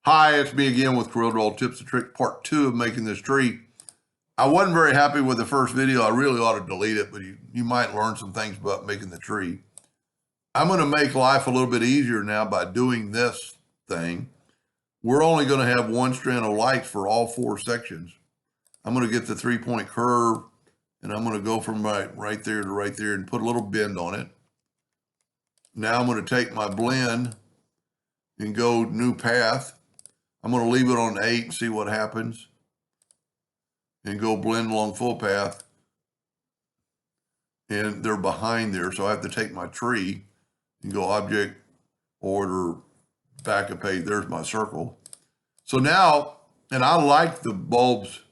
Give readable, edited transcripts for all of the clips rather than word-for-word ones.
Hi, it's me again with Corel Tips and Trick Part 2 of making this tree. I wasn't very happy with the first video. I really ought to delete it, but you might learn some things about making the tree. I'm going to make life a little bit easier now by doing this thing. We're only going to have one strand of lights for all four sections. I'm going to get the 3-point curve, and I'm going to go from right there to right there and put a little bend on it. Now I'm going to take my blend and go new path. I'm going to leave it on 8 and see what happens and go blend along full path. And they're behind there, so I have to take my tree and go object, order, back a page. There's my circle. So now, and I like the bulbs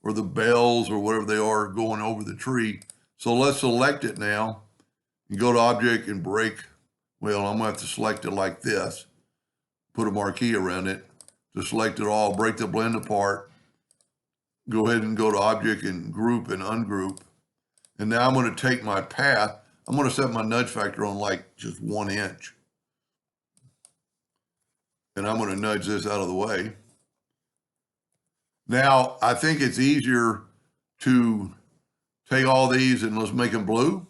or the bells or whatever they are going over the tree. So let's select it now and go to object and break. Well, I'm going to have to select it like this, put a marquee around it to select it all, break the blend apart, go ahead and go to object and group and ungroup. And now I'm going to take my path. I'm going to set my nudge factor on like just 1 inch. And I'm going to nudge this out of the way. Now, I think it's easier to take all these and let's make them blue.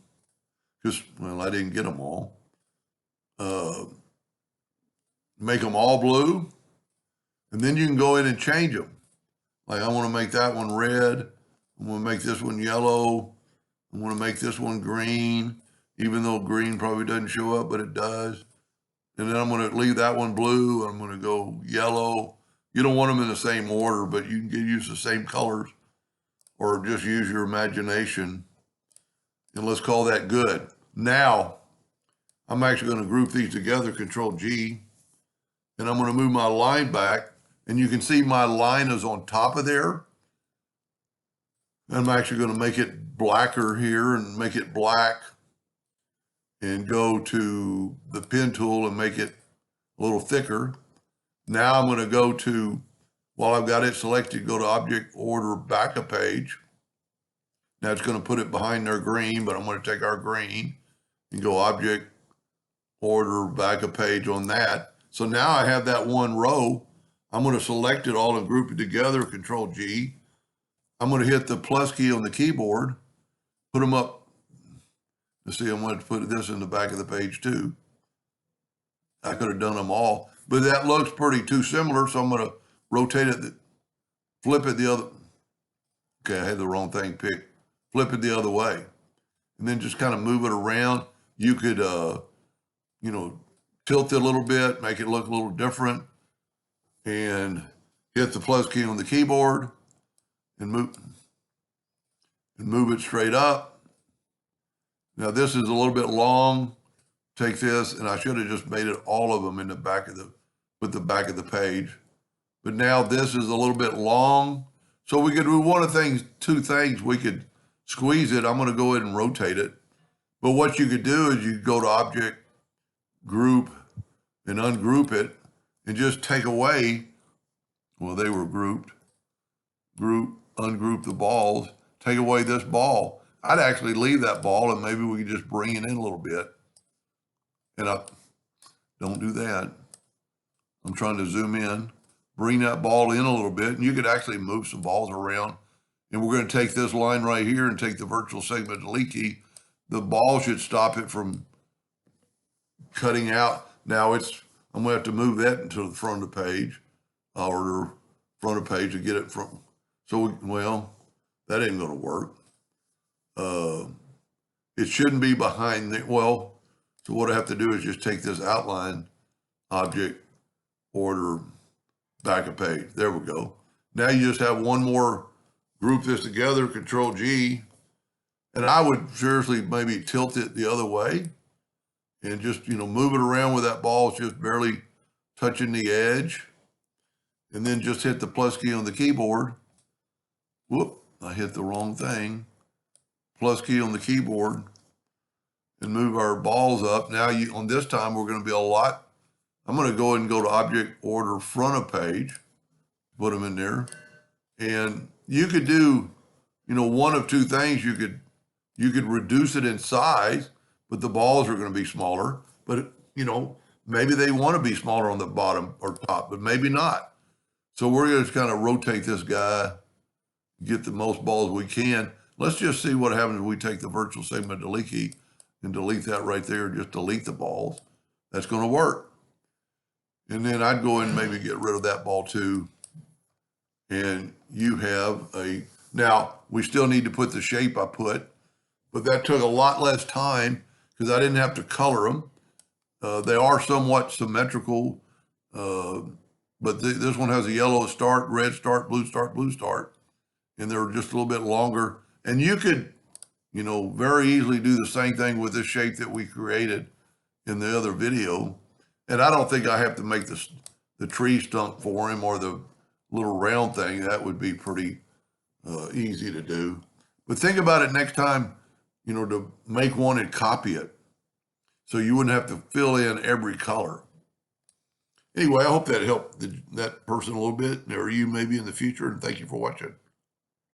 Because, well, I didn't get them all. Make them all blue. And then you can go in and change them. Like I want to make that one red. I want to make this one yellow. I want to make this one green, even though green probably doesn't show up, but it does. And then I'm going to leave that one blue. I'm going to go yellow. You don't want them in the same order, but you can use the same colors or just use your imagination. And let's call that good. Now, I'm actually going to group these together, Control G, and I'm going to move my line back. And you can see my line is on top of there. I'm actually going to make it blacker here and make it black and go to the pen tool and make it a little thicker. Now I'm going to go to, while I've got it selected, go to object, order, back a page. Now it's going to put it behind their green, but I'm going to take our green and go object, order, back a page on that. So now I have that one row. I'm going to select it all and group it together, Control G. I'm going to hit the plus key on the keyboard, put them up. Let's see, I'm going to put this in the back of the page too. I could have done them all, but that looks pretty too similar, so I'm going to rotate it, flip it the other. Okay, I had the wrong thing picked. Flip it the other way, and then just kind of move it around. You could, tilt it a little bit, make it look a little different, and hit the plus key on the keyboard and move it straight up. Now this is a little bit long. Take this, and I should have just made it all of them in the back of the back of the page. But now this is a little bit long. So we could do two things. We could squeeze it. I'm going to go ahead and rotate it. But what you could do is you could go to object, group, and ungroup it, and just take away, well, they were grouped, group, ungroup the balls, take away this ball. I'd actually leave that ball and maybe we could just bring it in a little bit. And I don't do that. I'm trying to zoom in, bring that ball in a little bit, and you could actually move some balls around. And we're going to take this line right here and take the virtual segment delete key. The ball should stop it from cutting out. Now I'm going to have to move that into the front of the page or the front of the page to get it from. So, that ain't going to work. It shouldn't be behind so what I have to do is just take this outline, object, order, back a page. There we go. Now you just have one more, group this together, Control G, and I would seriously maybe tilt it the other way and just, move it around with that ball. It's just barely touching the edge. And then just hit the plus key on the keyboard. Whoop, I hit the wrong thing. Plus key on the keyboard and move our balls up. Now on this time, we're going to be I'm going to go ahead and go to object, order, front of page, put them in there. And you could do, one of two things. You could reduce it in size, but the balls are going to be smaller. But, maybe they want to be smaller on the bottom or top, but maybe not. So we're going to kind of rotate this guy, get the most balls we can. Let's just see what happens if we take the virtual segment delete key and delete that right there, just delete the balls. That's going to work. And then I'd go and maybe get rid of that ball too. And you have now we still need to put the shape I put, but that took a lot less time because I didn't have to color them. They are somewhat symmetrical, but this one has a yellow start, red start, blue start, blue start, and they're just a little bit longer. And you could, very easily do the same thing with this shape that we created in the other video. And I don't think I have to make the tree stump for him or the little round thing. That would be pretty easy to do. But think about it next time, to make one and copy it. So you wouldn't have to fill in every color. Anyway, I hope that helped that person a little bit, or you maybe in the future, and thank you for watching.